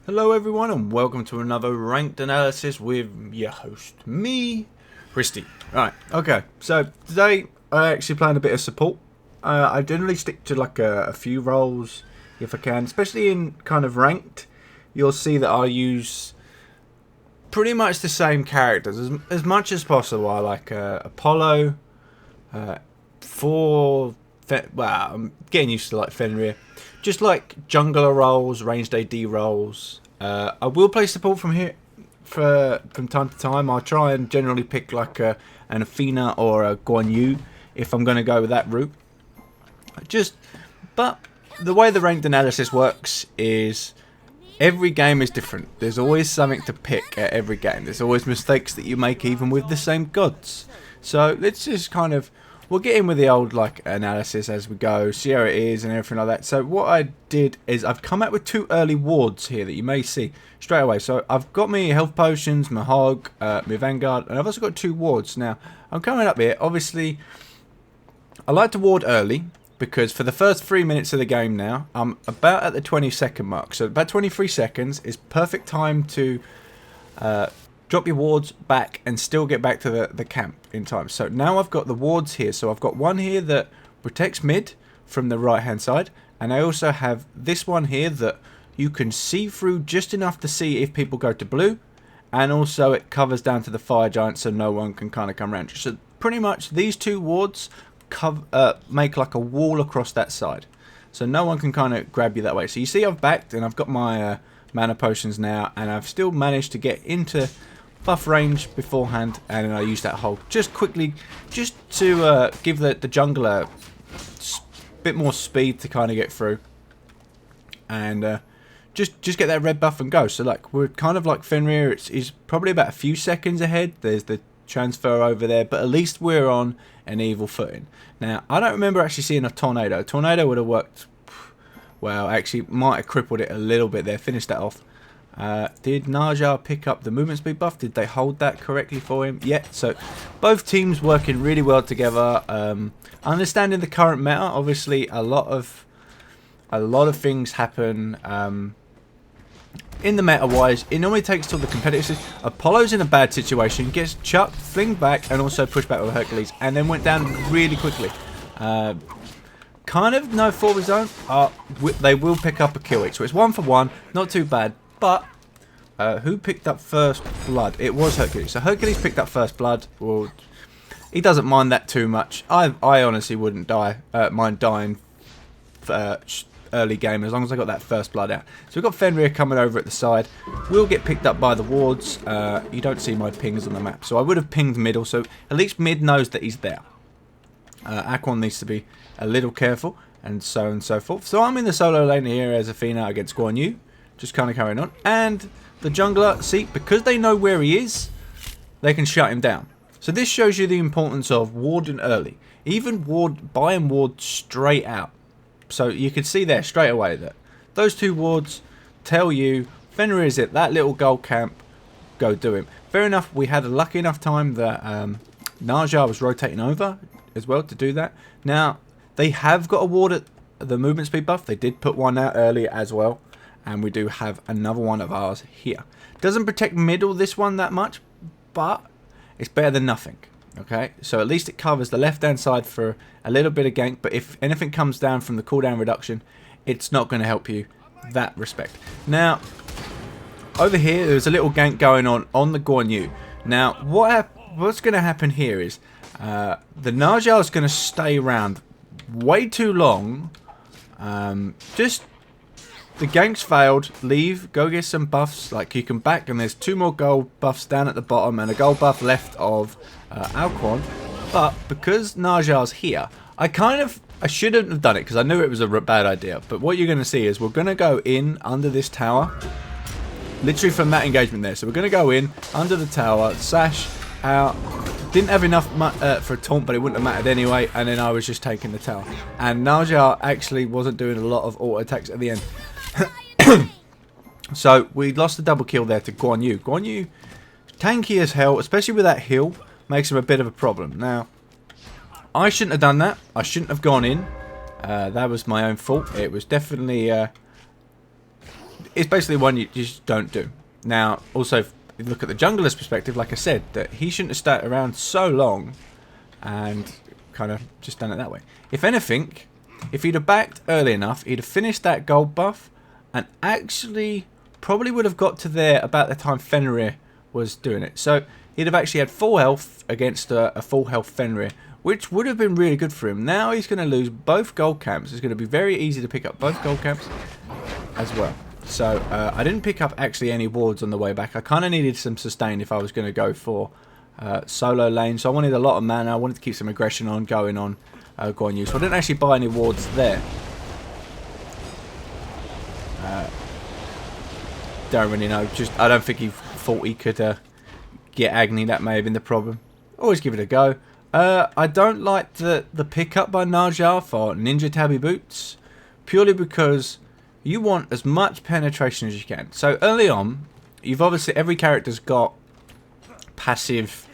Hello everyone and welcome to another ranked analysis with your host, me, Christy. Right, okay, so today I actually playing a bit of support. I generally stick to like a few roles if I can, especially in kind of ranked. You'll see that I use pretty much the same characters as much as possible. I like Apollo, I'm getting used to like Fenrir. Just like jungler roles, ranged AD roles. I will play support from from time to time. I'll try and generally pick like an Athena or a Guan Yu if I'm going to go with that route. But the way the ranked analysis works is every game is different. There's always something to pick at every game. There's always mistakes that you make even with the same gods. So let's just we'll get in with the old like analysis as we go, see how it is and everything like that. So what I did is I've come out with 2 early wards here that you may see straight away. So I've got my health potions, my hog, my vanguard, and I've also got 2 wards. Now I'm coming up here. Obviously, I like to ward early because for the first 3 minutes of the game now, I'm about at the 20-second mark. So about 23 seconds is perfect time to drop your wards back and still get back to the camp in time. So now I've got the wards here. So I've got one here that protects mid from the right hand side. And I also have this one here that you can see through just enough to see if people go to blue. And also it covers down to the fire giant so no one can kind of come around. So pretty much these 2 wards make like a wall across that side. So no one can kind of grab you that way. So you see I've backed and I've got my mana potions now. And I've still managed to get into buff range beforehand, and then I use that hole just quickly, just to give the jungler a bit more speed to kind of get through, and just get that red buff and go. So like we're kind of like Fenrir. It's probably about a few seconds ahead. There's the transfer over there, but at least we're on an evil footing. Now I don't remember actually seeing a tornado. A tornado would have worked well. Actually, might have crippled it a little bit there. Finished that off. Did Naja pick up the movement speed buff? Did they hold that correctly for him? Yeah, so both teams working really well together. Understanding the current meta, obviously a lot of things happen in the meta wise. It normally takes till the competitive. Apollo's in a bad situation, gets chucked, flinged back, and also pushed back with Hercules, and then went down really quickly. Kind of no fault of his own. They will pick up a kill each, so it's 1 for 1, not too bad. But who picked up first blood? It was Hercules. So Hercules picked up first blood. Well, he doesn't mind that too much. I honestly wouldn't mind dying early game as long as I got that first blood out. So we've got Fenrir coming over at the side. We'll get picked up by the wards. You don't see my pings on the map. So I would have pinged middle. So at least mid knows that he's there. Aquan needs to be a little careful and so forth. So I'm in the solo lane here as Athena against Guan Yu. Just kind of carrying on. And the jungler, see, because they know where he is, they can shut him down. So this shows you the importance of warding early. Even buy and ward straight out. So you can see there straight away that those 2 wards tell you Fenrir is at that little gold camp. Go do him. Fair enough, we had a lucky enough time that Naja was rotating over as well to do that. Now, they have got a ward at the movement speed buff. They did put one out earlier as well. And we do have another one of ours here. Doesn't protect middle, this one, that much, but it's better than nothing. Okay, so at least it covers the left-hand side for a little bit of gank, but if anything comes down from the cooldown reduction, it's not going to help you that respect. Now, over here, there's a little gank going on the Guan Yu. Now, what's going to happen here is the Najal is going to stay around way too long. The gank's failed, leave, go get some buffs, like you can back, and there's 2 more gold buffs down at the bottom, and a gold buff left of Alquan, but because Naja's here, I shouldn't have done it, because I knew it was a bad idea, but what you're going to see is we're going to go in under this tower, literally from that engagement there, so we're going to go in under the tower, sash out, didn't have enough for a taunt, but it wouldn't have mattered anyway, and then I was just taking the tower, and Naja actually wasn't doing a lot of auto attacks at the end. So we lost the double kill there to Guan Yu. Guan Yu, tanky as hell, especially with that heal, makes him a bit of a problem. Now, I shouldn't have done that. I shouldn't have gone in. That was my own fault. It was definitely it's basically one you just don't do. Now, also, if you look at the jungler's perspective, like I said, that he shouldn't have stayed around so long and kind of just done it that way. If anything, if he'd have backed early enough, he'd have finished that gold buff and actually probably would have got to there about the time Fenrir was doing it. So he'd have actually had full health against a full health Fenrir, which would have been really good for him. Now he's going to lose both gold camps. It's going to be very easy to pick up both gold camps as well. So I didn't pick up actually any wards on the way back. I kind of needed some sustain if I was going to go for solo lane. So I wanted a lot of mana. I wanted to keep some aggression on going on Guan Yu. So I didn't actually buy any wards there. Don't really know. Just I don't think he thought he could get Agni. That may have been the problem. Always give it a go. I don't like the pickup by Naja for Ninja Tabby Boots, purely because you want as much penetration as you can. So early on, you've obviously every character's got passive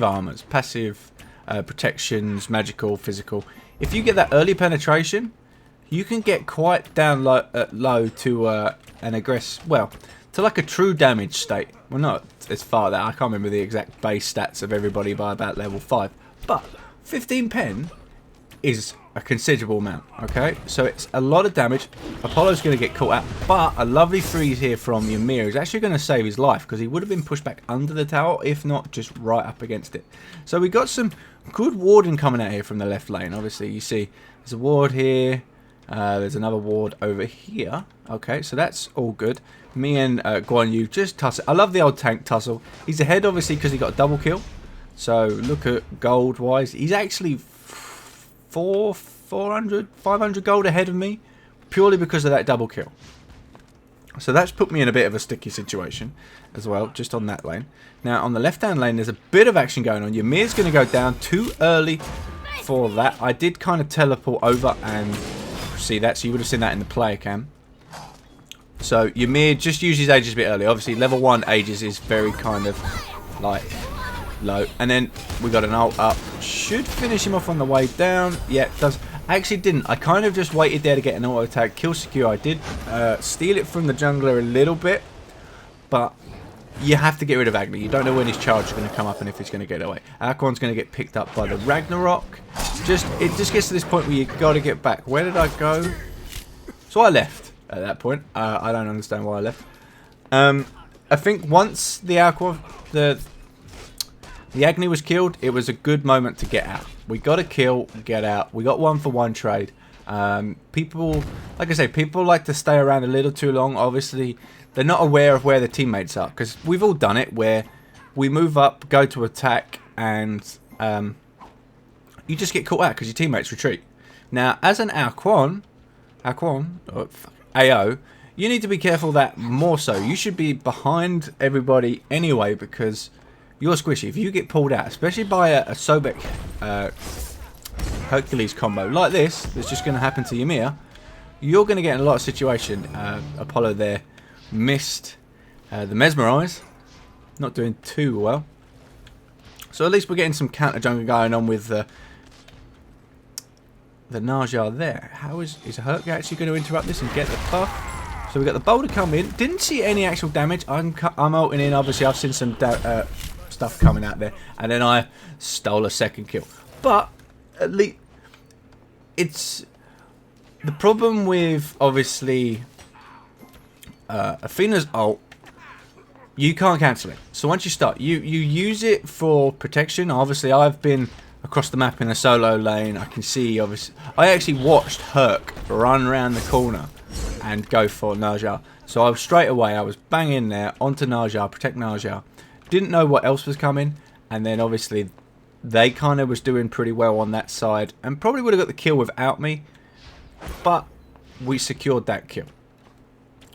armors, passive protections, magical, physical. If you get that early penetration, you can get quite down low to an to like a true damage state. Well, not as far that I can't remember the exact base stats of everybody by about level 5, but 15 pen is a considerable amount. Okay, so it's a lot of damage. Apollo's going to get caught out, but a lovely freeze here from Ymir is actually going to save his life because he would have been pushed back under the tower, if not just right up against it. So we got some good warding coming out here from the left lane. Obviously, you see there's a ward here. There's another ward over here. Okay, so that's all good. Me and Guan Yu just tussle. I love the old tank tussle. He's ahead, obviously, because he got a double kill. So look at gold-wise. He's actually 400, 500 gold ahead of me, purely because of that double kill. So that's put me in a bit of a sticky situation as well, just on that lane. Now, on the left-hand lane, there's a bit of action going on. Ymir's going to go down too early for that. I did kind of teleport over and see that, so you would have seen that in the player cam. So Ymir just uses Aegis a bit early. Obviously, level 1 Aegis is very kind of like low. And then we got an ult up. Should finish him off on the way down. Yeah, it does. I actually didn't. I kind of just waited there to get an auto attack. Kill secure. I did steal it from the jungler a little bit. But you have to get rid of Agni. You don't know when his charge is going to come up and if he's going to get away. Akon's going to get picked up by the Ragnarok. It just gets to this point where you got to get back. Where did I go? So I left at that point. I don't understand why I left. I think once the Agni was killed, it was a good moment to get out. We got a kill, get out. We got 1-for-1 trade. People, like I say, people like to stay around a little too long. Obviously, they're not aware of where their teammates are, because we've all done it where we move up, go to attack, and you just get caught out because your teammates retreat. Now, as an AO, you need to be careful that more so. You should be behind everybody anyway, because you're squishy. If you get pulled out, especially by a Sobek Hercules combo like this, that's just going to happen to Ymir, you're going to get in a lot of situation. Apollo there missed the Mesmerize. Not doing too well. So at least we're getting some counter jungle going on with the Naja there. How is Herc actually going to interrupt this and get the buff? So we got the boulder come in. Didn't see any actual damage. I'm ulting in. Obviously, I've seen some stuff coming out there, and then I stole a second kill. But at least it's the problem with obviously Athena's ult. You can't cancel it. So once you start, you use it for protection. Obviously, I've been across the map in a solo lane. I can see, obviously, I actually watched Herc run around the corner and go for Naja. So I was straight away, I was banging there onto Naja, protect Naja. Didn't know what else was coming, and then obviously they kind of was doing pretty well on that side, and probably would have got the kill without me, but we secured that kill.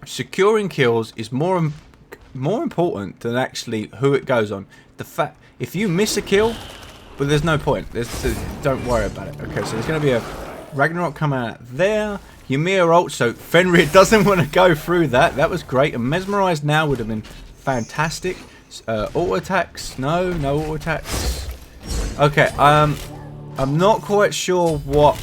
Securing kills is more important than actually who it goes on. The fact, if you miss a kill, but there's no point. Don't worry about it. Okay, so there's going to be a Ragnarok coming out there. Ymir ult, so Fenrir doesn't want to go through that. That was great. And Mesmerized now would have been fantastic. Auto attacks? No auto attacks. Okay, I'm not quite sure what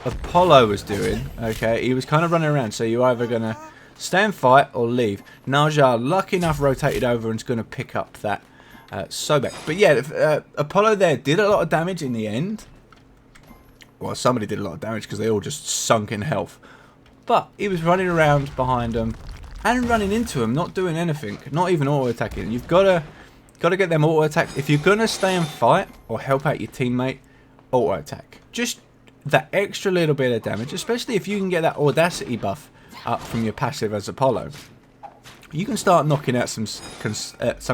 Apollo was doing. Okay, he was kind of running around. So you're either going to stay and fight or leave. Naja, lucky enough, rotated over and is going to pick up that Sobek. But yeah, Apollo there did a lot of damage in the end. Well, somebody did a lot of damage because they all just sunk in health. But he was running around behind them and running into them, not doing anything, not even auto-attacking. You've got to get them auto-attack. If you're going to stay and fight or help out your teammate, auto-attack. Just that extra little bit of damage, especially if you can get that audacity buff up from your passive as Apollo. You can start knocking out some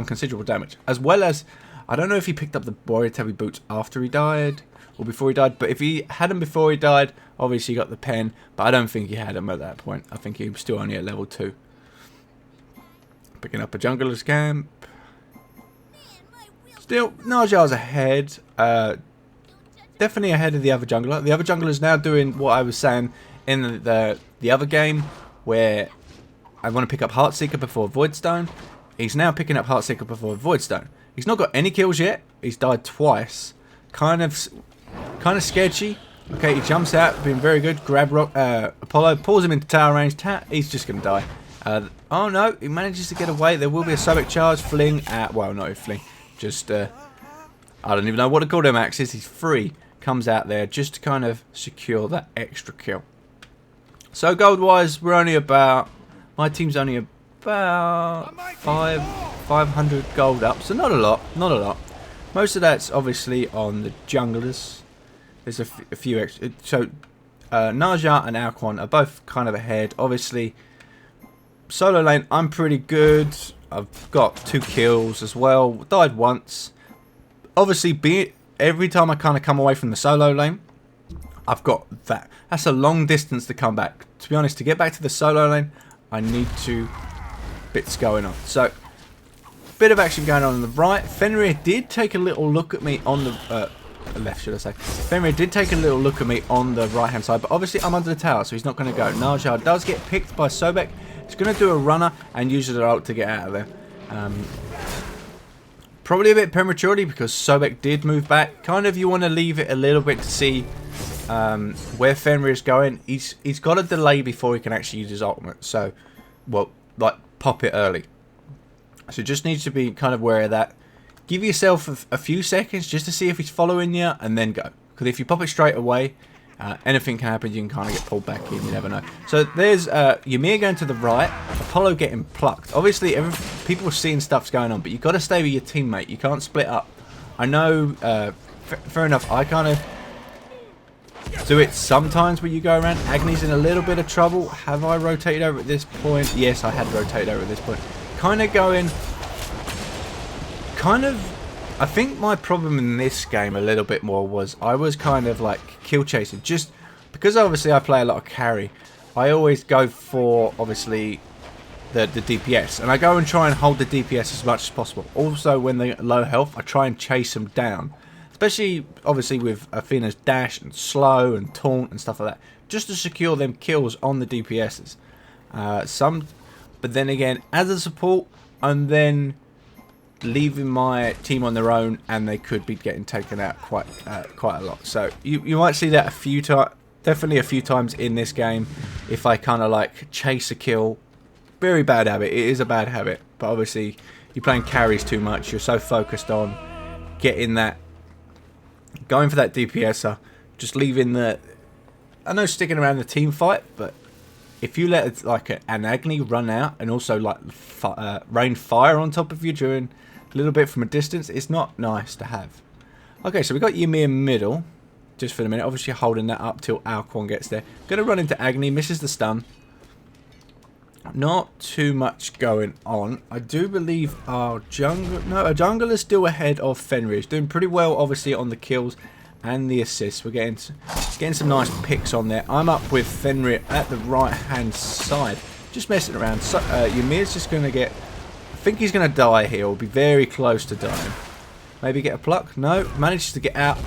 considerable damage. As well as, I don't know if he picked up the Warrior Heavy Boots after he died or before he died, but if he had them before he died, obviously he got the pen, but I don't think he had them at that point. I think he was still only at level 2. Picking up a jungler's camp. Still, Naja's ahead. Definitely ahead of the other jungler. The other jungler is now doing what I was saying in the other game, where I want to pick up Heartseeker before Voidstone. He's now picking up Heartseeker before Voidstone. He's not got any kills yet. He's died twice. Kind of sketchy. Okay, he jumps out, being very good. Grab rock, Apollo, pulls him into tower range. He's just going to die. Oh no, he manages to get away. There will be a Sobek charge. Fling at, well, not a fling. Just, I don't even know what to call them axes. He's free. Comes out there just to kind of secure that extra kill. So gold-wise, we're only about, my team's only about 500 gold up. So not a lot, not a lot. Most of that's obviously on the junglers. There's a few extra. So Naja and Alquan are both kind of ahead. Obviously, solo lane, I'm pretty good. I've got 2 kills as well. Died once. Obviously, every time I kind of come away from the solo lane, I've got that. That's a long distance to come back. To be honest, to get back to the solo lane, I need 2 bits going on. So, bit of action going on the right. Fenrir did take a little look at me on the left, should I say. Fenrir did take a little look at me on the right hand side, but obviously I'm under the tower, so he's not going to go. Naja does get picked by Sobek. He's going to do a runner and use their ult to get out of there. Probably a bit prematurely because Sobek did move back. Kind of you want to leave it a little bit to see where Fenrir is going. He's got a delay before he can actually use his ultimate. So, well, like pop it early. So just needs to be kind of aware of that. Give yourself a few seconds just to see if he's following you and then go. Because if you pop it straight away, anything can happen. You can kind of get pulled back in. You never know. So there's Ymir going to the right. Apollo getting plucked. Obviously, people are seeing stuff's going on, but you've got to stay with your teammate. You can't split up. I know, fair enough, I kind of do it sometimes where you go around. Agni's in a little bit of trouble. Have I rotated over at this point? Yes, I had rotated over at this point. Kind of going... I think my problem in this game a little bit more was I was kind of like kill chasing. Just because obviously I play a lot of carry, I always go for obviously the DPS. And I go and try and hold the DPS as much as possible. Also when they're low health, I try and chase them down. Especially obviously with Athena's dash and slow and taunt and stuff like that. Just to secure them kills on the DPSs. But then again, as a support, I'm then leaving my team on their own and they could be getting taken out quite a lot. So you might see that definitely a few times in this game if I kind of like chase a kill. Very bad habit. It is a bad habit, but obviously you're playing carries too much. You're so focused on getting that, going for that DPSer, just leaving I know sticking around the team fight, but if you let like an Agni run out and also like rain fire on top of you during a little bit from a distance, it's not nice to have. Okay, so we got Ymir middle, just for the minute. Obviously holding that up till Alquan gets there. Gonna run into Agni, misses the stun. Not too much going on. I do believe our jungle is still ahead of Fenrir. He's doing pretty well, obviously, on the kills and the assists. We're getting some nice picks on there. I'm up with Fenrir at the right hand side, just messing around. So, Ymir's just going to get, I think he's going to die here, or be very close to dying. Maybe get a pluck. No, manages to get out.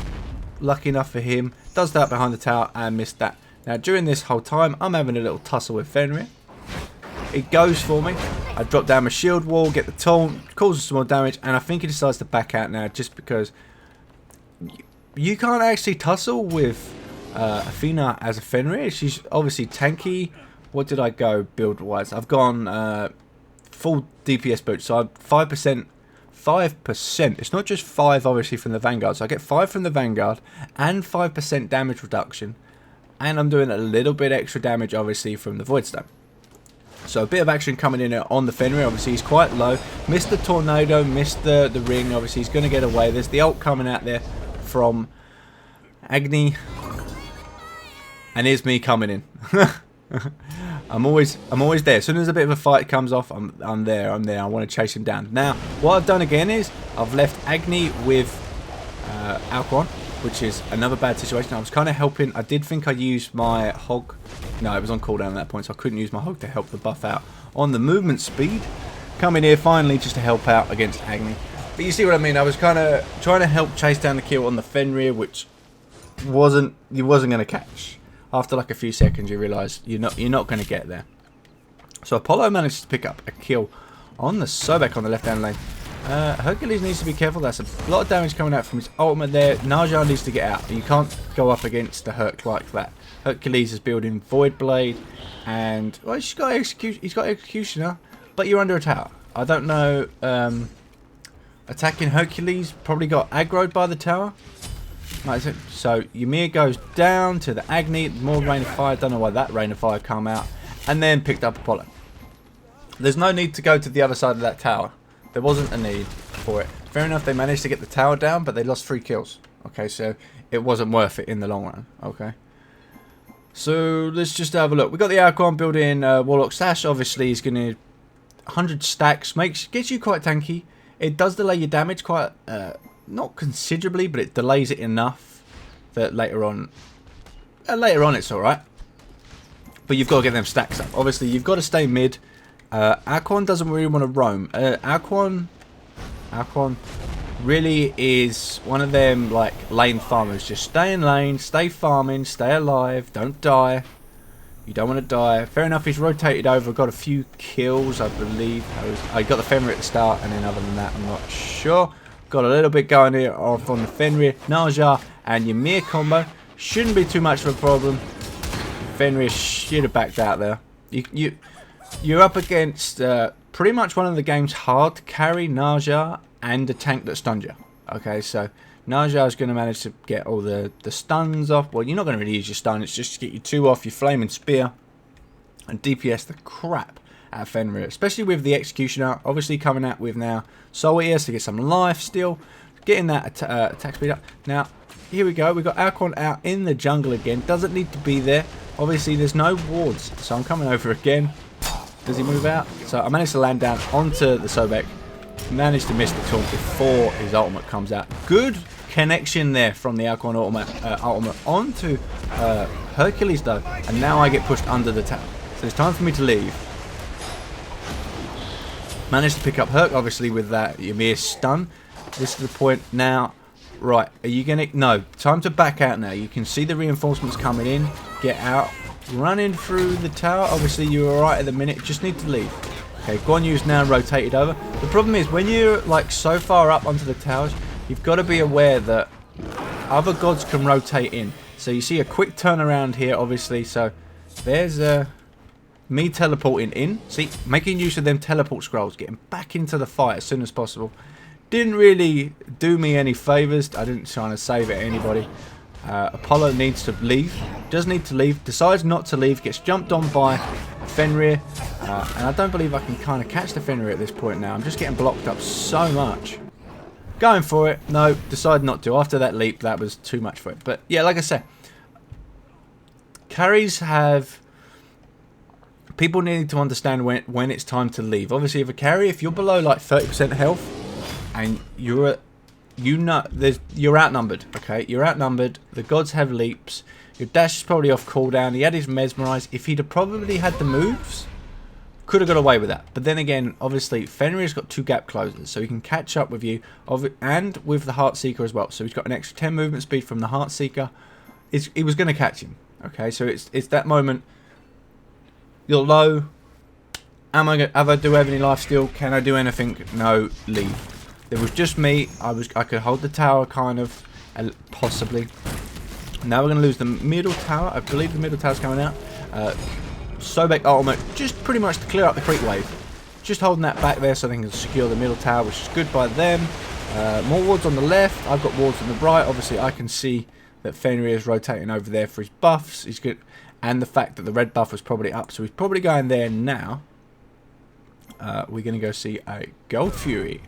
Lucky enough for him. Does that behind the tower and missed that. Now during this whole time I'm having a little tussle with Fenrir. It goes for me. I drop down my shield wall, get the taunt, causes some more damage, and I think he decides to back out now just because you can't actually tussle with Athena as a Fenrir. She's obviously tanky, what did I go build-wise? I've gone full DPS boost. So I'm 5%. 5%. It's not just 5 obviously from the Vanguard. So I get 5 from the Vanguard and 5% damage reduction. And I'm doing a little bit extra damage obviously from the Voidstone. So a bit of action coming in on the Fenrir. Obviously he's quite low. Missed the tornado, missed the ring. Obviously he's going to get away. There's the ult coming out there from Agni. And here's me coming in. I'm always there. As soon as a bit of a fight comes off, I'm there. I want to chase him down. Now, what I've done again is I've left Agni with Alquan, which is another bad situation. I was kind of helping. I did think I used my hog. No, it was on cooldown at that point, so I couldn't use my hog to help the buff out on the movement speed. Coming here finally just to help out against Agni. But you see what I mean? I was kind of trying to help chase down the kill on the Fenrir, which you wasn't going to catch. After like a few seconds, you realise you're not going to get there. So Apollo managed to pick up a kill on the Sobek on the left-hand lane. Hercules needs to be careful. That's a lot of damage coming out from his ultimate there. Naja needs to get out. You can't go up against the Herc like that. Hercules is building Void Blade, and well, he's got Executioner, but you're under a tower. I don't know. Attacking Hercules probably got aggroed by the tower. So Ymir goes down to the Agni, more Rain of Fire, don't know why that Rain of Fire come out, and then picked up Apollo. There's no need to go to the other side of that tower. There wasn't a need for it. Fair enough, they managed to get the tower down, but they lost 3 kills. Okay, so it wasn't worth it in the long run. Okay. So let's just have a look. We got the Archon building Warlock Sash. Obviously, he's going to 100 stacks, gets you quite tanky. It does delay your damage quite... not considerably, but it delays it enough that later on it's alright. But you've got to get them stacks up. Obviously, you've got to stay mid. Aquan doesn't really want to roam. Aquan really is one of them like lane farmers. Just stay in lane, stay farming, stay alive, don't die. You don't want to die. Fair enough, he's rotated over, got a few kills, I believe. I got the Fenrir at the start, and then other than that, I'm not sure. Got a little bit going here off on the Fenrir, Naja, and Ymir combo. Shouldn't be too much of a problem. Fenrir should have backed out there. You're up against pretty much one of the game's hard to carry, Naja, and a tank that stuns you. Okay, so Naja is going to manage to get all the stuns off. Well, you're not going to really use your stun. It's just to get you 2 off your Flaming Spear and DPS the crap out of Fenrir, especially with the Executioner obviously coming out with now Soul Eaters to get some life still, getting that attack speed up. Now here we go, we've got Alcon out in the jungle again, doesn't need to be there. Obviously there's no wards, so I'm coming over again. Does he move out? So I managed to land down onto the Sobek, managed to miss the taunt before his ultimate comes out. Good connection there from the Alcon ultimate onto Hercules though, and now I get pushed under the tower, so it's time for me to leave. Managed to pick up Herc, obviously, with that Ymir stun. This is the point now. Right, are you going to... No, time to back out now. You can see the reinforcements coming in. Get out. Running through the tower. Obviously, you're alright at the minute. Just need to leave. Okay, Guan Yu's now rotated over. The problem is, when you're, like, so far up onto the towers, you've got to be aware that other gods can rotate in. So you see a quick turnaround here, obviously. So there's me teleporting in. See, making use of them teleport scrolls, getting back into the fight as soon as possible. Didn't really do me any favours. I didn't try to save it anybody. Apollo needs to leave. Does need to leave. Decides not to leave. Gets jumped on by Fenrir. And I don't believe I can kind of catch the Fenrir at this point now. I'm just getting blocked up so much. Going for it. No, decided not to. After that leap, that was too much for it. But yeah, like I said, carries have... People need to understand when it's time to leave. Obviously, if you're below like 30% health, and you're outnumbered. Okay, you're outnumbered. The gods have leaps. Your dash is probably off cooldown. He had his mesmerize. If he'd have probably had the moves, could have got away with that. But then again, obviously, Fenrir's got 2 gap closers, so he can catch up with you, and with the Heartseeker as well. So he's got an extra 10 movement speed from the Heartseeker. He was going to catch him. Okay, so it's that moment. You're low. Have I do have any life steal? Can I do anything? No, leave. It was just me. I could hold the tower kind of, possibly. Now we're going to lose the middle tower. I believe the middle tower's coming out. Sobek ultimate just pretty much to clear up the creep wave. Just holding that back there so they can secure the middle tower, which is good by them. More wards on the left. I've got wards on the right. Obviously, I can see that Fenrir is rotating over there for his buffs. He's good. And the fact that the red buff was probably up. So he's probably going there now. We're going to go see a Gold Fury.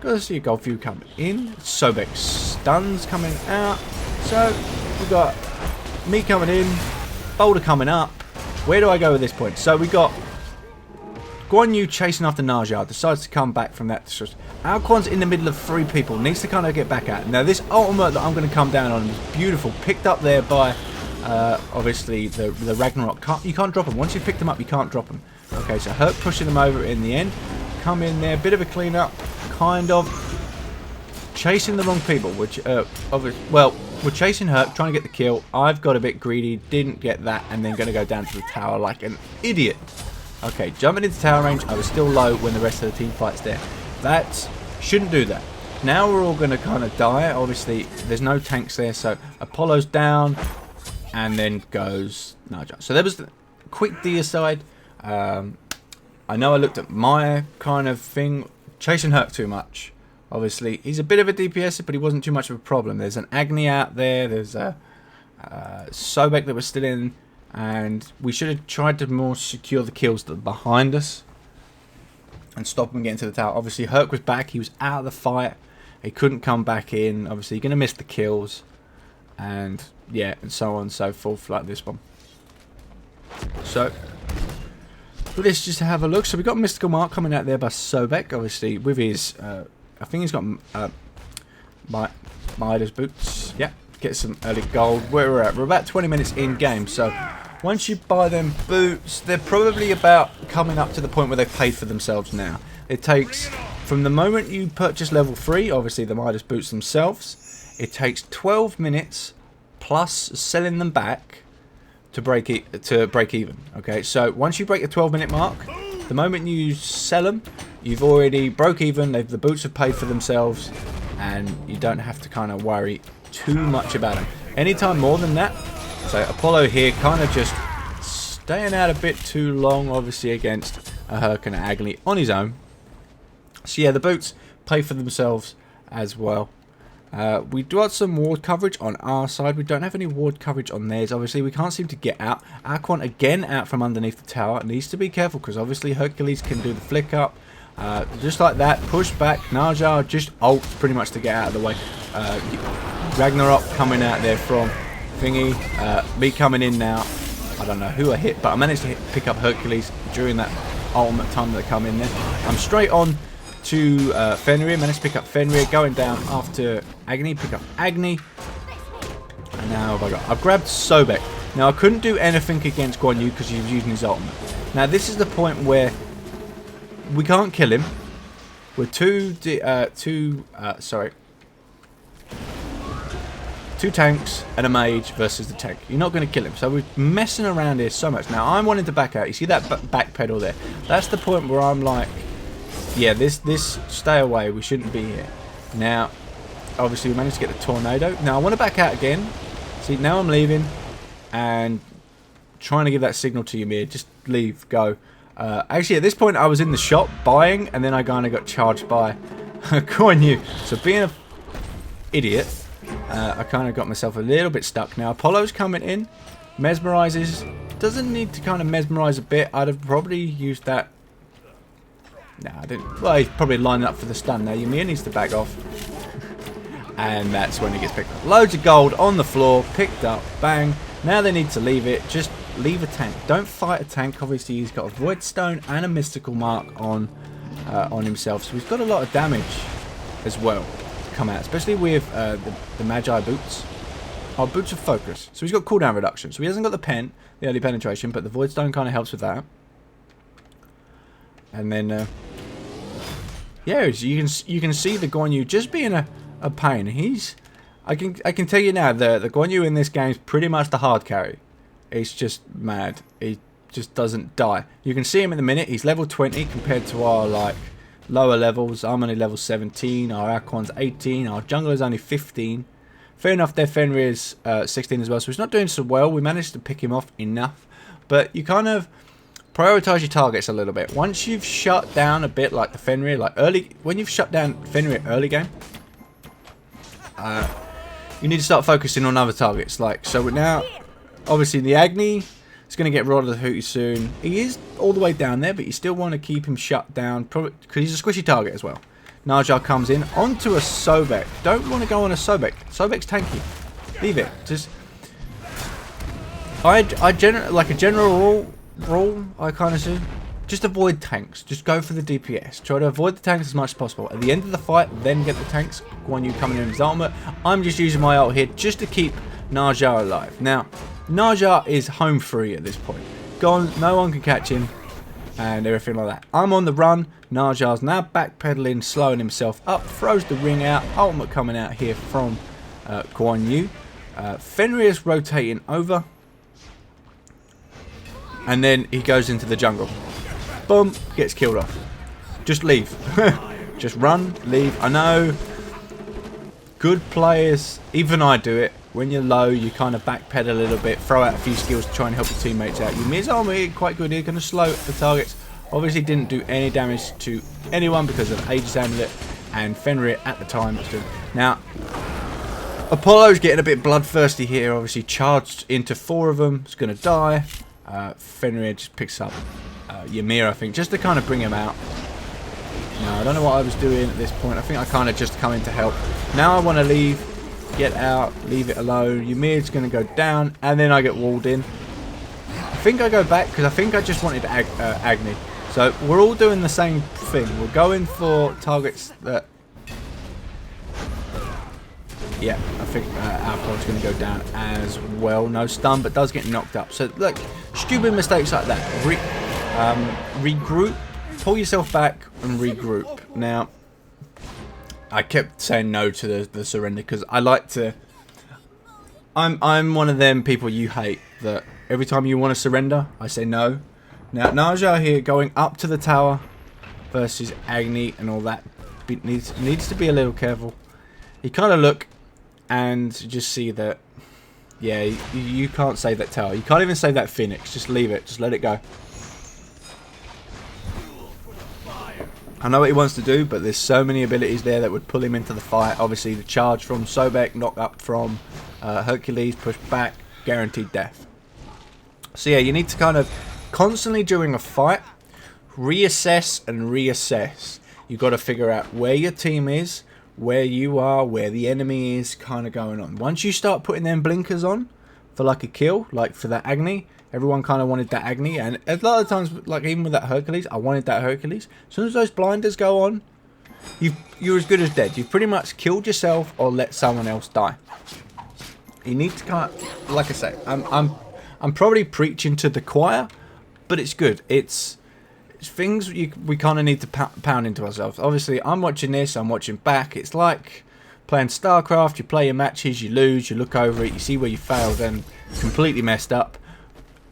Go see a Gold Fury come in. Sobek stuns coming out. So we've got me coming in. Boulder coming up. Where do I go at this point? So we got Guan Yu chasing after Naja. Decides to come back from that. Alquan's in the middle of 3 people. Needs to kind of get back at. Now this ultimate that I'm going to come down on is beautiful. Picked up there by obviously the Ragnarok. You can't drop them. Once you've picked them up, you can't drop them. Okay, so Herc pushing them over in the end. Come in there. Bit of a clean up. Kind of. Chasing the wrong people. Which, well, we're chasing Herc. Trying to get the kill. I've got a bit greedy. Didn't get that. And then going to go down to the tower like an idiot. Okay, jumping into tower range. I was still low when the rest of the team fight's there. That shouldn't do that. Now we're all going to kind of die. Obviously, there's no tanks there. So Apollo's down. And then goes Naja. So there was the quick deicide. I know I looked at my kind of thing. Chasing Herc too much. Obviously, he's a bit of a DPS, but he wasn't too much of a problem. There's an Agni out there. There's a Sobek that was still in. And we should have tried to more secure the kills that are behind us. And stop him getting to the tower. Obviously, Herc was back. He was out of the fight. He couldn't come back in. Obviously, you're going to miss the kills. And, yeah, and so on and so forth like this one. So, let's just have a look. So, we've got Mystical Mark coming out there by Sobek. Obviously, with his, I think he's got Midas boots. Yeah, get some early gold. Where we're at? We're about 20 minutes in game. So, once you buy them boots, they're probably about coming up to the point where they've paid for themselves now. It takes, from the moment you purchase level 3, obviously the Midas boots themselves, it takes 12 minutes plus selling them back to break even. Okay, so once you break the 12-minute mark, the moment you sell them, you've already broke even. The boots have paid for themselves, and you don't have to kind of worry too much about them. Anytime more than that, so Apollo here kind of just staying out a bit too long, obviously against a Herc and an Agni on his own. So yeah, the boots pay for themselves as well. We do have some ward coverage on our side. We don't have any ward coverage on theirs. Obviously, we can't seem to get out. Aquan again out from underneath the tower. Needs to be careful because obviously Hercules can do the flick up. Just like that, push back. Naja just ult pretty much to get out of the way. Ragnarok coming out there from thingy. Me coming in now. I don't know who I hit, but I managed to pick up Hercules during that ultimate time that I come in there. I'm straight on to Fenrir. Managed to pick up Fenrir. Going down after Agni. Pick up Agni. And now I've grabbed Sobek. Now I couldn't do anything against Guan Yu because he was using his ultimate. Now this is the point where we can't kill him. We're two tanks and a mage versus the tank. You're not going to kill him. So we're messing around here so much. Now I'm wanting to back out. You see that back pedal there? That's the point where I'm like, yeah, this stay away. We shouldn't be here. Now, obviously we managed to get the tornado. Now I want to back out again. See, now I'm leaving and trying to give that signal to Ymir. Just leave, go. Actually, at this point I was in the shop buying, and then I kind of got charged by Guan Yu. So being an idiot, I kind of got myself a little bit stuck. Now Apollo's coming in, mesmerizes. Doesn't need to kind of mesmerize a bit. I'd have probably used that. No, I didn't. Well, he's probably lining up for the stun now. Ymir needs to back off. And that's when he gets picked up. Loads of gold on the floor, picked up, bang. Now they need to leave it. Just leave a tank. Don't fight a tank. Obviously, he's got a void stone and a mystical mark on himself, so he's got a lot of damage as well to come out, especially with the Magi boots. Our boots of focus. So he's got cooldown reduction. So he hasn't got the early penetration, but the void stone kind of helps with that. And then, yeah, you can see the Guan Yu just being a pain. I can tell you now, the Guan Yu in this game is pretty much the hard carry. He's just mad. He just doesn't die. You can see him in the minute. He's level 20 compared to our like lower levels. I'm only level 17. Our Aquan's 18. Our jungler's only 15. Fair enough, their Fenrir's 16 as well. So he's not doing so well. We managed to pick him off enough. But you kind of prioritize your targets a little bit. Once you've shut down a bit like the Fenrir, like when you've shut down Fenrir early game, you need to start focusing on other targets. Like, so now, obviously the Agni is going to get Rod of the Hootie soon. He is all the way down there, but you still want to keep him shut down, probably because he's a squishy target as well. Najar comes in onto a Sobek. Don't want to go on a Sobek. Sobek's tanky. Leave it. Just like a general rule, I kind of see. Just avoid tanks. Just go for the DPS. Try to avoid the tanks as much as possible. At the end of the fight, then get the tanks. Guan Yu coming in with his ultimate. I'm just using my ult here just to keep Najar alive. Now, Najar is home free at this point. Gone. No one can catch him. And everything like that. I'm on the run. Najar's now backpedaling, slowing himself up. Throws the ring out. Ultimate coming out here from Guan Yu. Fenrir's rotating over. And then he goes into the jungle. Boom. Gets killed off. Just leave. Just run. Leave. I know. Good players. Even I do it. When you're low, you kind of backpedal a little bit, throw out a few skills to try and help your teammates out. Yumir's army quite good here, going to slow the targets. Obviously didn't do any damage to anyone because of Aegis Amulet, and Fenrir at the time was doing. Now, Apollo's getting a bit bloodthirsty here, obviously charged into 4 of them, is going to die. Fenrir just picks up Ymir, I think, just to kind of bring him out. Now, I don't know what I was doing at this point. I think I kind of just come in to help. Now I want to leave. Get out, leave it alone. Ymir's going to go down, and then I get walled in. I think I go back because I think I just wanted Agni. So we're all doing the same thing. We're going for targets that. Yeah, I think our pod's going to go down as well. No stun, but does get knocked up. So look, stupid mistakes like that. Regroup, pull yourself back, and regroup. Now. I kept saying no to the surrender because I like to. I'm one of them people you hate that every time you want to surrender, I say no. Now Najar here going up to the tower versus Agni and all that needs to be a little careful. You kind of look and just see that. Yeah, you can't save that tower. You can't even save that Phoenix. Just leave it. Just let it go. I know what he wants to do, but there's so many abilities there that would pull him into the fight. Obviously, the charge from Sobek, knock up from Hercules, push back, guaranteed death. So yeah, you need to kind of constantly during a fight, reassess and reassess. You've got to figure out where your team is, where you are, where the enemy is kind of going on. Once you start putting them blinkers on for like a kill, like for that Agni, everyone kind of wanted that Agni, and a lot of times, like even with that Hercules, I wanted that Hercules. As soon as those blinders go on, you're as good as dead. You've pretty much killed yourself or let someone else die. You need to kind of, like I say, I'm probably preaching to the choir, but it's good. It's things we kind of need to pound into ourselves. Obviously, I'm watching this, I'm watching back. It's like playing StarCraft. You play your matches, you lose, you look over it, you see where you failed and completely messed up.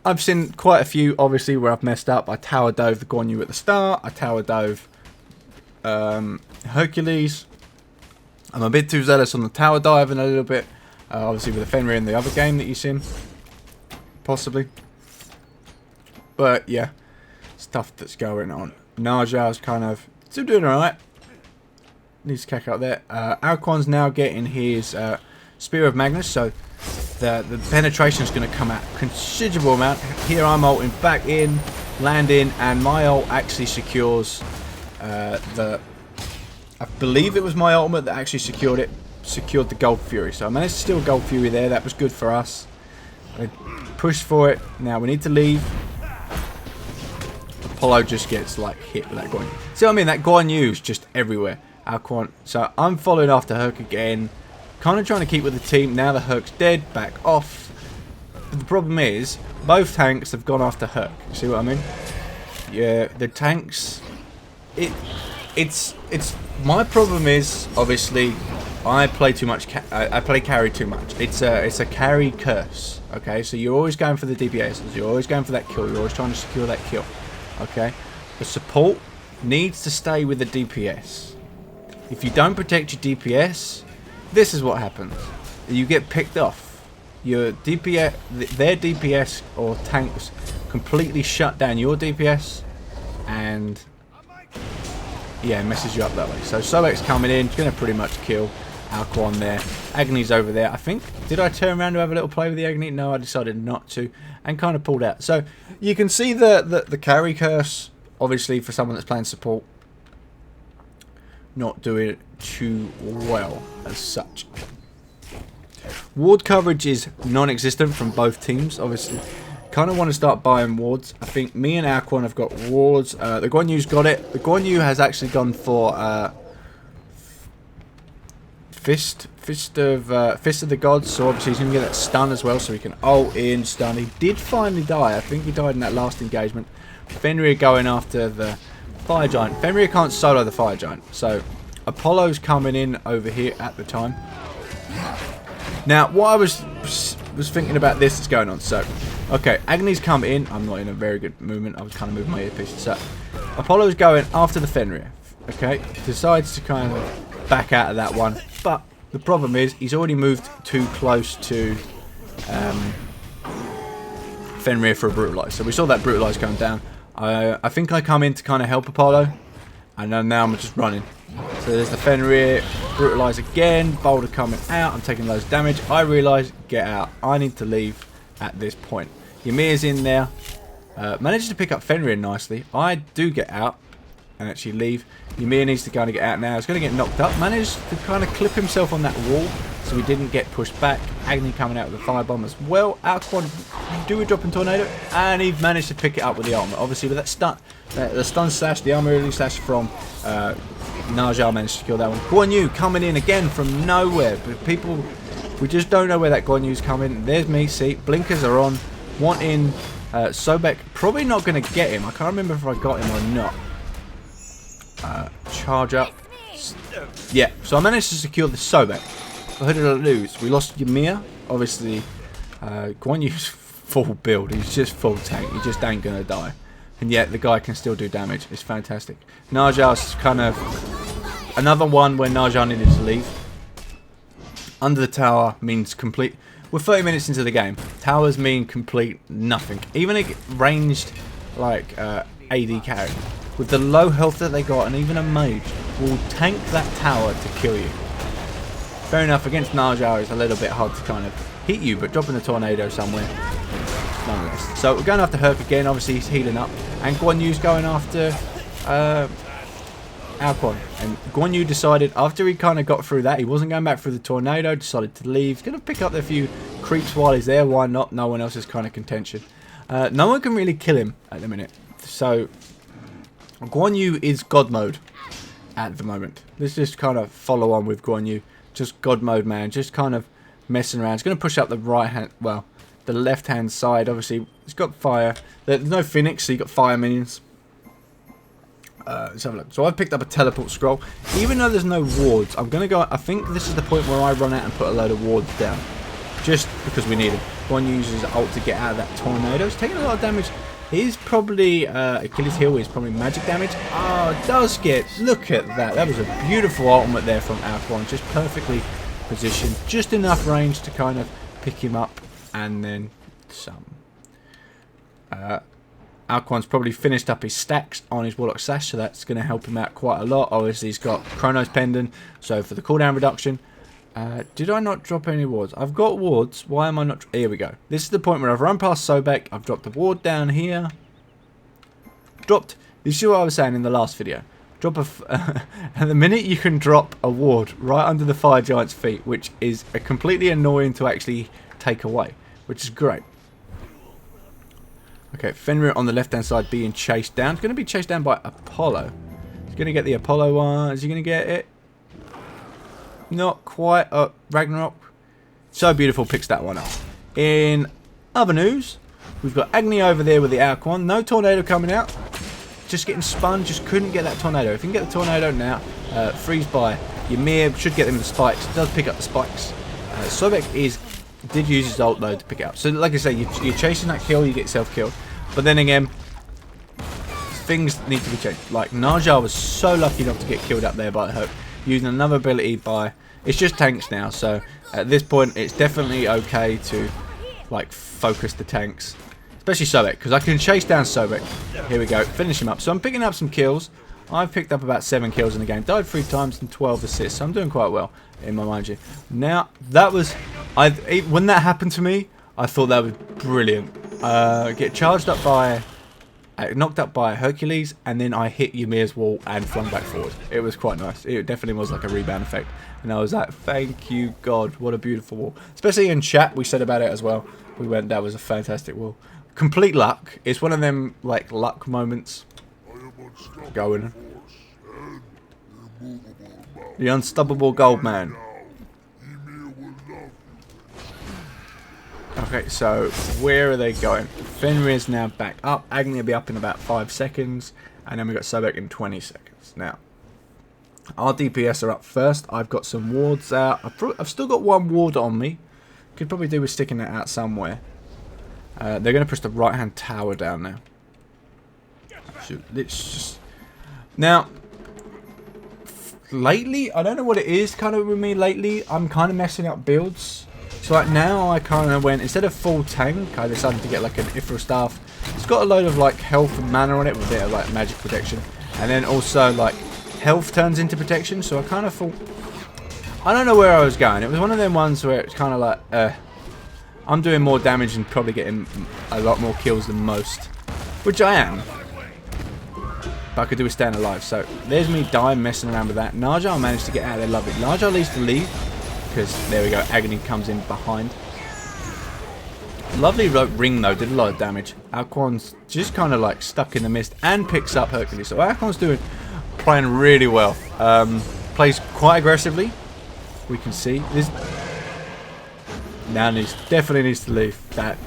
I've seen quite a few, obviously, where I've messed up. I tower dove the Guan Yu at the start. I tower dove Hercules. I'm a bit too zealous on the tower diving a little bit. Obviously, with the Fenrir in the other game that you've seen. Possibly. But, yeah. Stuff that's going on. Najar's kind of still doing alright. Needs to catch up there. Alquan's now getting his Spear of Magnus, so the penetration is going to come out considerable amount. Here I'm ulting back in, landing, and my ult actually secures I believe it was my ultimate that actually secured the Gold Fury. So I managed to steal Gold Fury there. That was good for us. I pushed for it. Now we need to leave. Apollo just gets like hit with that Guan Yu. See what I mean? That Guan Yu is just everywhere. So I'm following after Herc again. Kind of trying to keep with the team. Now the Herc's dead. Back off. But the problem is, both tanks have gone after Herc. See what I mean? Yeah, the tanks. It's my problem is obviously I play too much. I play carry too much. It's a carry curse. Okay, so you're always going for the DPS. You're always going for that kill. You're always trying to secure that kill. Okay, the support needs to stay with the DPS. If you don't protect your DPS, this is what happens. You get picked off. Your DPS, their DPS or tanks completely shut down your DPS, and yeah, messes you up that way. So Sobek's coming in, going to pretty much kill Alquan there. Agni's over there. I think, did I turn around to have a little play with the Agni? No, I decided not to, and kind of pulled out. So you can see the carry curse, obviously, for someone that's playing support, not doing too well as such. Ward coverage is non-existent from both teams, obviously. Kind of want to start buying wards. I think me and Alquan have got wards. The Guan Yu's got it. The Guan Yu has actually gone for Fist of the Gods, so obviously he's going to get that stun as well, so he can ult in, stun. He did finally die. I think he died in that last engagement. Fenrir going after the Fire Giant. Fenrir can't solo the Fire Giant, so Apollo's coming in over here at the time. Now, what I was thinking about this is going on. So, okay, Agni's come in. I'm not in a very good movement. I was kind of moving my earpiece. So, Apollo's going after the Fenrir. Okay, decides to kind of back out of that one. But the problem is, he's already moved too close to Fenrir for a Brutalize. So we saw that Brutalize going down. I think I come in to kind of help Apollo. And then now I'm just running. So there's the Fenrir, Brutalize again, Boulder coming out, I'm taking loads of damage. I realise, get out, I need to leave at this point. Ymir's in there, manages to pick up Fenrir nicely. I do get out and actually leave. Ymir needs to kind of get out now, he's going to get knocked up. Managed to kind of clip himself on that wall so he didn't get pushed back. Agni coming out with the firebomb as well. Alquan do a dropping tornado, and he managed to pick it up with the armor. Obviously with that stun, the stun slash, the armor release slash from Naja managed to kill that one. Guan Yu coming in again from nowhere, but people, we just don't know where that Guan Yu's coming. There's me, see, blinkers are on, wanting Sobek, probably not going to get him. I can't remember if I got him or not. Charge up. Yeah, so I managed to secure the Sobek. But who did I lose? We lost Ymir. Obviously, Guan Yu's full build. He's just full tank. He just ain't going to die. And yet, the guy can still do damage. It's fantastic. Naja's kind of another one where Naja needed to leave. Under the tower means complete... We're 30 minutes into the game. Towers mean complete nothing. Even a ranged, like, AD carry, with the low health that they got, and even a mage will tank that tower to kill you. Fair enough, against Naja it's a little bit hard to kind of hit you, but dropping a tornado somewhere, nonetheless. So we're going after Herc again, obviously he's healing up, and Guan Yu's going after Alquan. And Guan Yu decided, after he kind of got through that, he wasn't going back through the tornado, decided to leave. He's going to pick up a few creeps while he's there, why not? No one else is kind of contention. No one can really kill him at the minute, so Guan Yu is God mode at the moment. Let's just kind of follow on with Guan Yu. Just God mode, man. Just kind of messing around. He's going to push up the right hand, well, the left hand side. Obviously, he's got fire. There's no Phoenix, so you got fire minions. Let's have a look. So I've picked up a teleport scroll. Even though there's no wards, I'm going to go, I think this is the point where I run out and put a load of wards down. Just because we need them. Guan Yu uses ult to get out of that tornado. He's taking a lot of damage. He's probably, Achilles heel is probably magic damage. Oh, it does get, look at that. That was a beautiful ultimate there from Alquan. Just perfectly positioned. Just enough range to kind of pick him up. And then some. Alquan's probably finished up his stacks on his Warlock Sash, so that's going to help him out quite a lot. Obviously, he's got Chronos Pendant, so for the cooldown reduction. Did I not drop any wards? I've got wards. Why am I not... Here we go. This is the point where I've run past Sobek. I've dropped a ward down here. Dropped... This is what I was saying in the last video. Drop a... At the minute you can drop a ward right under the Fire Giant's feet, which is completely annoying to actually take away, which is great. Okay, Fenrir on the left-hand side being chased down. He's going to be chased down by Apollo. He's going to get the Apollo one. Is he going to get it? Not quite. Ragnarok. So beautiful, picks that one up. In other news, we've got Agni over there with the Alquan. No tornado coming out. Just getting spun. Just couldn't get that tornado. If you can get the tornado now, freeze by. Ymir should get them the spikes. Does pick up the spikes. Sobek did use his ult though to pick it up. So like I say, you're chasing that kill, you get yourself killed. But then again, things need to be changed. Like Naja was so lucky not to get killed up there by the hook. Using another ability by... It's just tanks now, so at this point it's definitely okay to like focus the tanks. Especially Sobek, because I can chase down Sobek. Here we go, finish him up. So I'm picking up some kills. I've picked up about 7 kills in the game. Died 3 times and 12 assists. So I'm doing quite well, in my mind. Now, that was... when that happened to me, I thought that was brilliant. Get charged up by... knocked up by Hercules, and then I hit Ymir's wall and flung back forward. It was quite nice. It definitely was like a rebound effect. And I was like, thank you, God. What a beautiful wall. Especially in chat, we said about it as well. We went, that was a fantastic wall. Complete luck. It's one of them, like, luck moments. Going. The unstoppable gold man. Okay, so where are they going? Fenrir's now back up. Agni will be up in about 5 seconds. And then we got Sobek in 20 seconds. Now, our DPS are up first. I've got some wards out. I've still got 1 ward on me. Could probably do with sticking that out somewhere. They're going to push the right-hand tower down now. Let's just... Now, lately, I don't know what it is kind of with me lately. I'm kind of messing up builds. So like now I kind of went, instead of full tank, I decided to get like an Ifril staff. It's got a load of like health and mana on it with a bit of like magic protection. And then also like health turns into protection. So I kind of thought, I don't know where I was going. It was one of them ones where it's kind of like, I'm doing more damage and probably getting a lot more kills than most. Which I am. But I could do with staying alive. So there's me dying, messing around with that. Narjar managed to get out of there, love it. Narjar leaves to leave. Because there we go, Agony comes in behind. Lovely ring though, did a lot of damage. Alquan's just kind of like stuck in the mist and picks up Hercules. So Alquan's playing really well. Plays quite aggressively. We can see. Now definitely needs to leave. That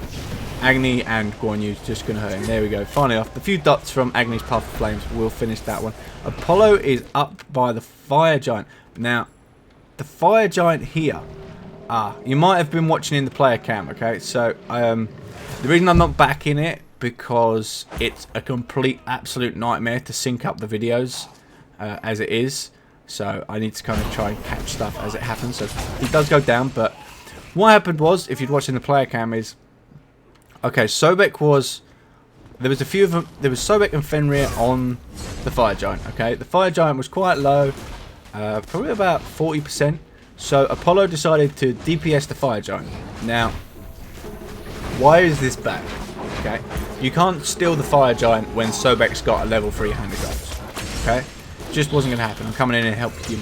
Agni and Guan Yu's just going to hurt him. There we go. Finally off. The few dots from Agni's Path of Flames will finish that one. Apollo is up by the Fire Giant. Now, the Fire Giant here. You might have been watching in the player cam, okay? So, the reason I'm not back in it, because it's a complete, absolute nightmare to sync up the videos as it is. So, I need to kind of try and catch stuff as it happens. So, it does go down, but what happened was, if you'd watched in the player cam, is... Okay, Sobek was... There was a few of them... There was Sobek and Fenrir on the Fire Giant, okay? The Fire Giant was quite low. Probably about 40%. So Apollo decided to DPS the Fire Giant. Now, why is this bad? Okay, you can't steal the Fire Giant when Sobek's got a level 3 hand of goals. Okay, just wasn't going to happen. I'm coming in and help you.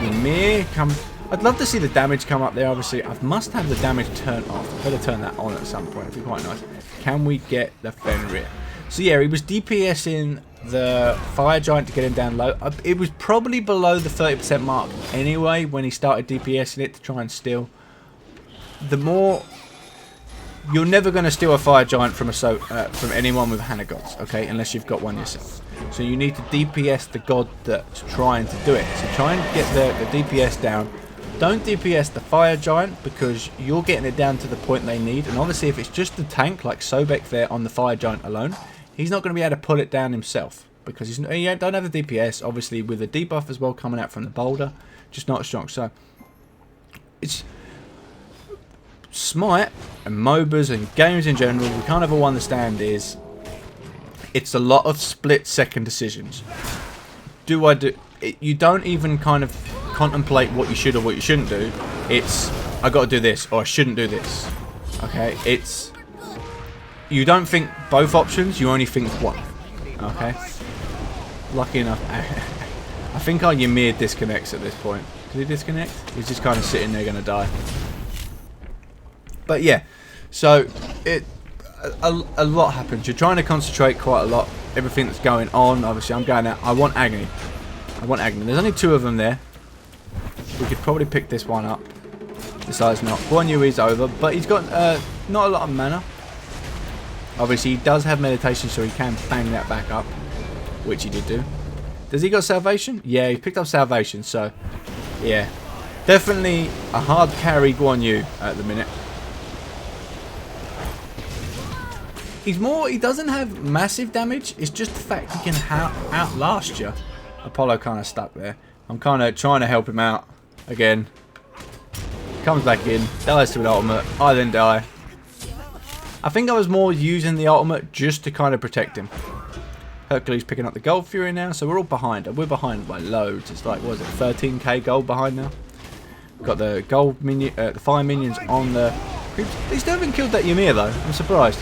Ymir, come. I'd love to see the damage come up there. Obviously, I must have the damage turned off. I better turn that on at some point. It'd be quite nice. Can we get the Fenrir? So yeah, he was DPSing the Fire Giant to get him down low. It was probably below the 30% mark anyway when he started DPSing it to try and steal. The more... You're never going to steal a Fire Giant from anyone with Hand of Gods, okay? Unless you've got one yourself. So you need to DPS the god that's trying to do it. So try and get the DPS down. Don't DPS the Fire Giant because you're getting it down to the point they need. And obviously if it's just the tank like Sobek there on the Fire Giant alone, he's not going to be able to pull it down himself. Because he don't have the DPS. Obviously with the debuff as well coming out from the boulder. Just not strong. So it's... Smite and MOBAs and games in general, we kind of all understand is it's a lot of split-second decisions. You don't even kind of contemplate what you should or what you shouldn't do. It's, I got to do this or I shouldn't do this. Okay, it's, you don't think both options, you only think one. Okay, lucky enough, I think our Ymir disconnects at this point. Did he disconnect? He's just kind of sitting there going to die. But yeah, so a lot happens. You're trying to concentrate quite a lot. Everything that's going on. Obviously, I'm going out. I want Agony. There's only 2 of them there. We could probably pick this one up. Besides not. Guan Yu is over, but he's got not a lot of mana. Obviously, he does have meditation, so he can bang that back up, which he did do. Does he got salvation? Yeah, he picked up salvation. So yeah, definitely a hard carry Guan Yu at the minute. He doesn't have massive damage. It's just the fact he can outlast you. Apollo kind of stuck there. I'm kind of trying to help him out. Again. Comes back in. Dies to an ultimate. I then die. I think I was more using the ultimate just to kind of protect him. Hercules picking up the Gold Fury now, so we're all behind. We're behind by loads. It's like, what is it, 13k gold behind now? Got the gold minion, the fire minions on the creeps. They still haven't killed that Ymir though. I'm surprised.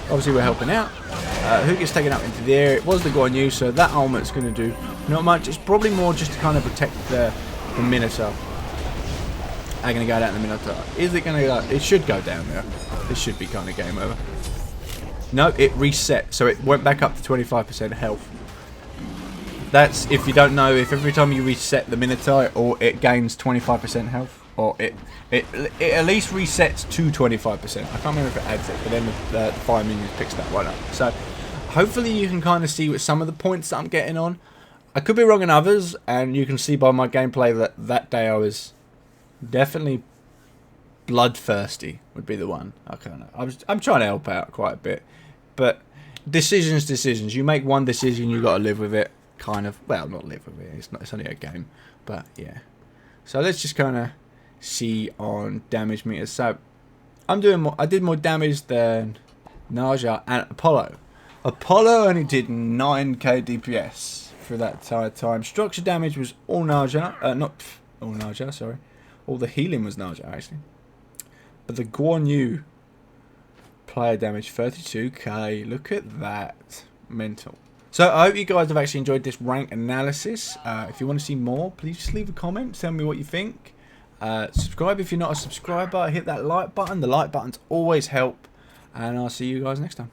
Obviously we're helping out. Who gets taken up into the air? It was the Guan Yu, so that ultimate's going to do not much. It's probably more just to kind of protect the Minotaur. Are going to go down the Minotaur? Is it going to go? It should go down there. This should be kind of game over. No, it reset, so it went back up to 25% health. That's, if you don't know, if every time you reset the Minotaur, or it gains 25% health, or it at least resets to 25%. I can't remember if it adds it, but then the fire minions picks that one up. So hopefully you can kind of see with some of the points that I'm getting on. I could be wrong in others, and you can see by my gameplay that that day I was definitely bloodthirsty would be the one. I don't know. I'm trying to help out quite a bit, but decisions. You make one decision, you got to live with it. Kind of, well, not live with it. It's only a game, but yeah. So let's just kind of see on damage meters. So I'm doing more. I did more damage than Naja and Apollo. Apollo only did 9k DPS for that entire time. Structure damage was all Naja. Not all Naja. Sorry, all the healing was Naja actually. But the Guan Yu player damage 32k. Look at that, mental. So I hope you guys have actually enjoyed this rank analysis. If you want to see more, please just leave a comment. Tell me what you think. Subscribe if you're not a subscriber. Hit that like button. The like buttons always help. And I'll see you guys next time.